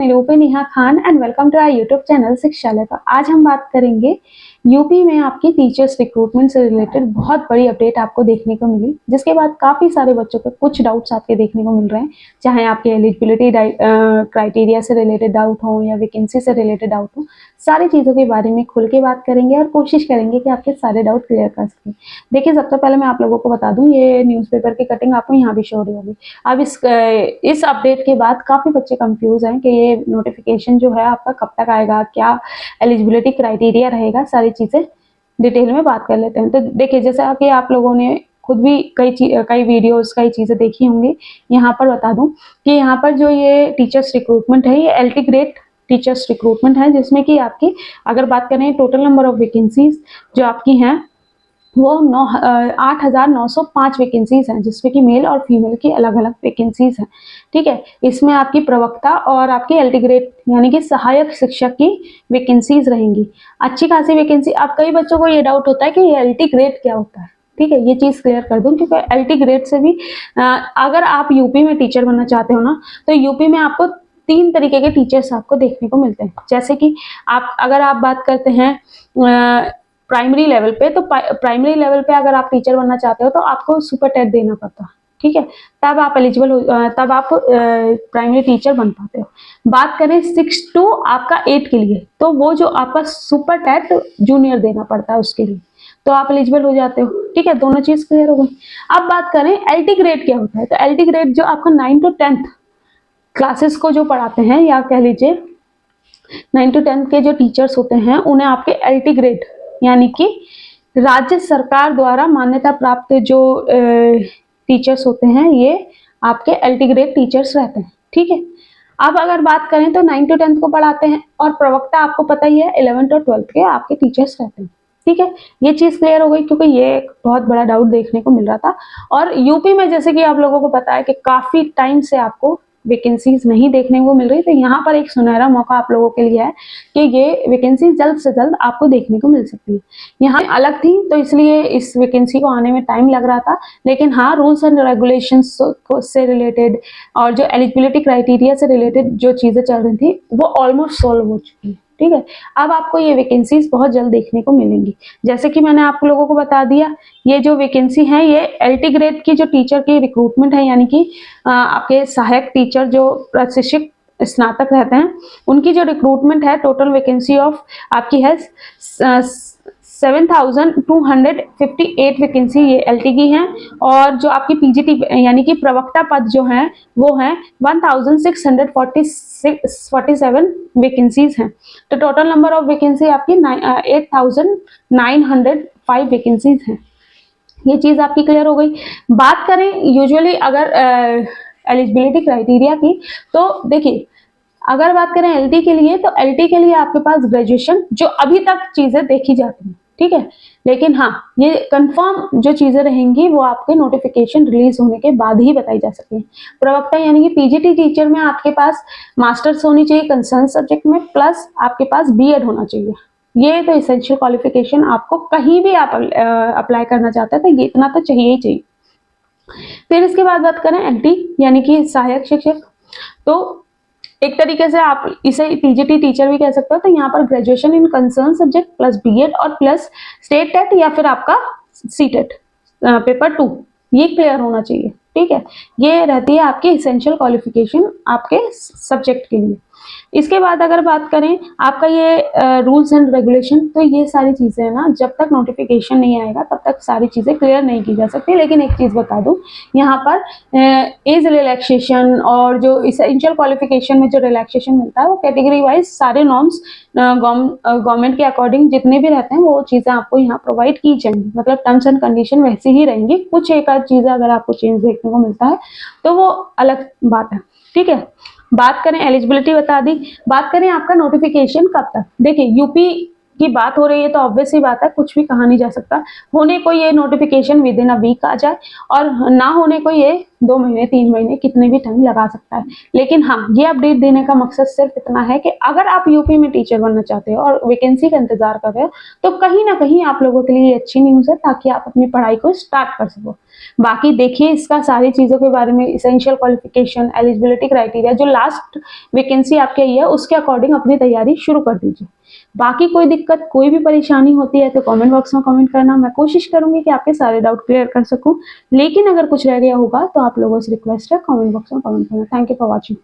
निरूपे Neha Khan and welcome to our YouTube channel Shikshalaya. तो आज हम बात करेंगे यूपी में आपकी टीचर्स रिक्रूटमेंट से रिलेटेड बहुत बड़ी अपडेट आपको देखने को मिली, जिसके बाद काफ़ी सारे बच्चों के कुछ डाउट्स आपके देखने को मिल रहे हैं, चाहे आपके एलिजिबिलिटी क्राइटेरिया से रिलेटेड डाउट हो या वैकेंसी से रिलेटेड डाउट हो। सारी चीज़ों के बारे में खुल के बात करेंगे और कोशिश करेंगे कि आपके सारे डाउट क्लियर कर सकें। देखिए, सबसे पहले मैं आप लोगों को बता दूं, ये न्यूज़पेपर की कटिंग आपको यहाँ भी शो हो रही होगी। अब इस अपडेट के बाद काफ़ी बच्चे कंफ्यूज हैं कि ये नोटिफिकेशन जो है आपका कब तक आएगा, क्या एलिजिबिलिटी क्राइटेरिया रहेगा, सारी चीज़ें डिटेल में बात कर लेते हैं। तो देखिए, जैसा कि आप लोगों ने खुद भी कई वीडियोस कई चीज़ें देखी होंगी। यहाँ पर बता दूं कि यहाँ पर जो ये टीचर्स रिक्रूटमेंट है, ये LT ग्रेड टीचर्स रिक्रूटमेंट है, जिसमें कि आपकी अगर बात करें टोटल नंबर ऑफ वैकेंसीज जो आपकी हैं वो 8,905 वैकेंसीज हैं, जिसमें कि मेल और फीमेल की अलग अलग वैकेंसीज हैं। ठीक है, इसमें आपकी प्रवक्ता और आपकी LT ग्रेड यानी कि सहायक शिक्षक की वैकेंसीज रहेंगी। अच्छी खासी वैकेंसी। अब कई बच्चों को ये डाउट होता है कि ये LT ग्रेड क्या होता है। ठीक है, ये चीज़ क्लियर कर दूं, क्योंकि LT ग्रेड से भी अगर आप यूपी में टीचर बनना चाहते हो ना, तो यूपी में आपको 3 तरीके के टीचर्स आपको देखने को मिलते हैं। जैसे कि अगर आप बात करते हैं प्राइमरी लेवल पे, तो प्राइमरी लेवल पे अगर आप टीचर बनना चाहते हो तो आपको सुपर टेट देना पड़ता है। ठीक है, तब आप एलिजिबल हो, तब आप प्राइमरी टीचर बन पाते हो। बात करें 6 to आपका 8 के लिए, तो वो जो आपका सुपर टेट जूनियर देना पड़ता है, उसके लिए तो आप एलिजिबल हो जाते हो। ठीक है, दोनों चीज क्लियर हो गई। अब बात करें LT ग्रेड क्या होता है, तो LT ग्रेड जो आपका 9 to 10 क्लासेस को जो पढ़ाते हैं, या कह लीजिए 9 to 10 के जो टीचर्स होते हैं, उन्हें आपके LT ग्रेड यानी कि राज्य सरकार द्वारा मान्यता प्राप्त जो टीचर्स होते हैं, ये आपके LT ग्रेड टीचर्स रहते हैं। ठीक है, अब अगर बात करें तो 9 to 10 को पढ़ाते हैं, और प्रवक्ता आपको पता ही है 11 और 12 के आपके टीचर्स रहते हैं। ठीक है, ये चीज क्लियर हो गई, क्योंकि ये एक बहुत बड़ा डाउट देखने को मिल रहा था। और यूपी में जैसे कि आप लोगों को पता है कि काफी टाइम से आपको वैकेंसीज नहीं देखने को मिल रही, तो यहाँ पर एक सुनहरा मौका आप लोगों के लिए है कि ये वैकेंसी जल्द से जल्द आपको देखने को मिल सकती है। यहाँ अलग थी, तो इसलिए इस वैकेंसी को आने में टाइम लग रहा था, लेकिन हाँ, रूल्स एंड रेगुलेशंस से रिलेटेड और जो एलिजिबिलिटी क्राइटेरिया से रिलेटेड जो चीज़ें चल रही थी, वो ऑलमोस्ट सॉल्व हो चुकी है। ठीक है, अब आपको ये वैकेंसीज बहुत जल्द देखने को मिलेंगी। जैसे कि मैंने आप लोगों को बता दिया, ये जो वैकेंसी है, ये LT ग्रेड की जो टीचर की रिक्रूटमेंट है, यानी कि आपके सहायक टीचर जो प्रशिक्षक स्नातक रहते हैं, उनकी जो रिक्रूटमेंट है, टोटल वैकेंसी ऑफ आपकी है 7,258 वैकेंसी ये LT की हैं। और जो आपकी PGT यानी कि प्रवक्ता पद जो हैं, वो हैं 1,647 वैकेंसीज हैं। तो टोटल नंबर ऑफ वैकेंसी आपकी 8,905 वैकेंसीज हैं। ये चीज आपकी क्लियर हो गई। बात करें यूजुअली अगर एलिजिबिलिटी क्राइटेरिया की, तो देखिए, अगर बात करें LT के लिए, तो LT के लिए आपके पास ग्रेजुएशन जो अभी तक चीजें देखी जाती हैं। ठीक है, लेकिन हाँ, ये कंफर्म जो चीजें रहेंगी वो आपके नोटिफिकेशन रिलीज होने के बाद ही बताई जा सकती है। प्रवक्ता यानी कि PGT टीचर में आपके पास मास्टर्स होनी चाहिए कंसर्न सब्जेक्ट में, प्लस आपके पास BEd होना चाहिए। ये तो इसेंशियल क्वालिफिकेशन, आपको कहीं भी आप अप्लाई करना चाहते हैं तो ये इतना तो चाहिए ही चाहिए। फिर इसके बाद बात करें LT यानी कि सहायक शिक्षक, तो एक तरीके से आप इसे PGT टीचर भी कह सकते हो। तो यहाँ पर graduation in concern subject plus BEd और प्लस स्टेट टेट या फिर आपका CTET पेपर 2, ये क्लियर होना चाहिए। ठीक है, ये रहती है आपकी इसेंशियल क्वालिफिकेशन आपके सब्जेक्ट के लिए। इसके बाद अगर बात करें आपका ये रूल्स एंड रेगुलेशन, तो ये सारी चीज़ें है ना, जब तक नोटिफिकेशन नहीं आएगा तब तक सारी चीज़ें क्लियर नहीं की जा सकती। लेकिन एक चीज़ बता दूं, यहाँ पर एज रिलैक्सेशन और जो इसेंशियल क्वालिफिकेशन में जो रिलैक्सेशन मिलता है, वो कैटेगरी वाइज सारे नॉर्म्स गवर्नमेंट के अकॉर्डिंग जितने भी रहते हैं, वो चीज़ें आपको यहाँ प्रोवाइड की जाएंगी। मतलब टर्म्स एंड कंडीशन वैसी ही रहेंगी, कुछ एक आध चीज़ें अगर आपको चेंज देखने को मिलता है तो वो अलग बात है। ठीक है, बात करें एलिजिबिलिटी बता दी। बात करें आपका नोटिफिकेशन कब तक, देखिए यूपी की बात हो रही है तो ऑब्वियस सी बात है कुछ भी कहा नहीं जा सकता। होने को ये notification within a week आ जाए और ना होने को ये 2 महीने 3 महीने कितने भी टाइम लगा सकता है। लेकिन हाँ, ये अपडेट देने का मकसद सिर्फ इतना है कि अगर आप यूपी में टीचर बनना चाहते हो और वैकेंसी का इंतजार कर रहे हो तो कहीं ना कहीं आप लोगों के लिए ये अच्छी न्यूज़ है, ताकि आप अपनी पढ़ाई को स्टार्ट कर सको। बाकी देखिए इसका सारी चीज़ों के बारे में, इसेंशियल क्वालिफिकेशन, एलिजिबिलिटी क्राइटेरिया, जो लास्ट वैकेंसी आपके आई है उसके अकॉर्डिंग अपनी तैयारी शुरू कर दीजिए। बाकी कोई दिक्कत, कोई भी परेशानी होती है तो कमेंट बॉक्स में कमेंट करना, मैं कोशिश करूंगी कि आपके सारे डाउट क्लियर कर सकूं। लेकिन अगर कुछ रह गया होगा तो आप लोगों से रिक्वेस्ट है कमेंट बॉक्स में कमेंट करना। Thank you for watching.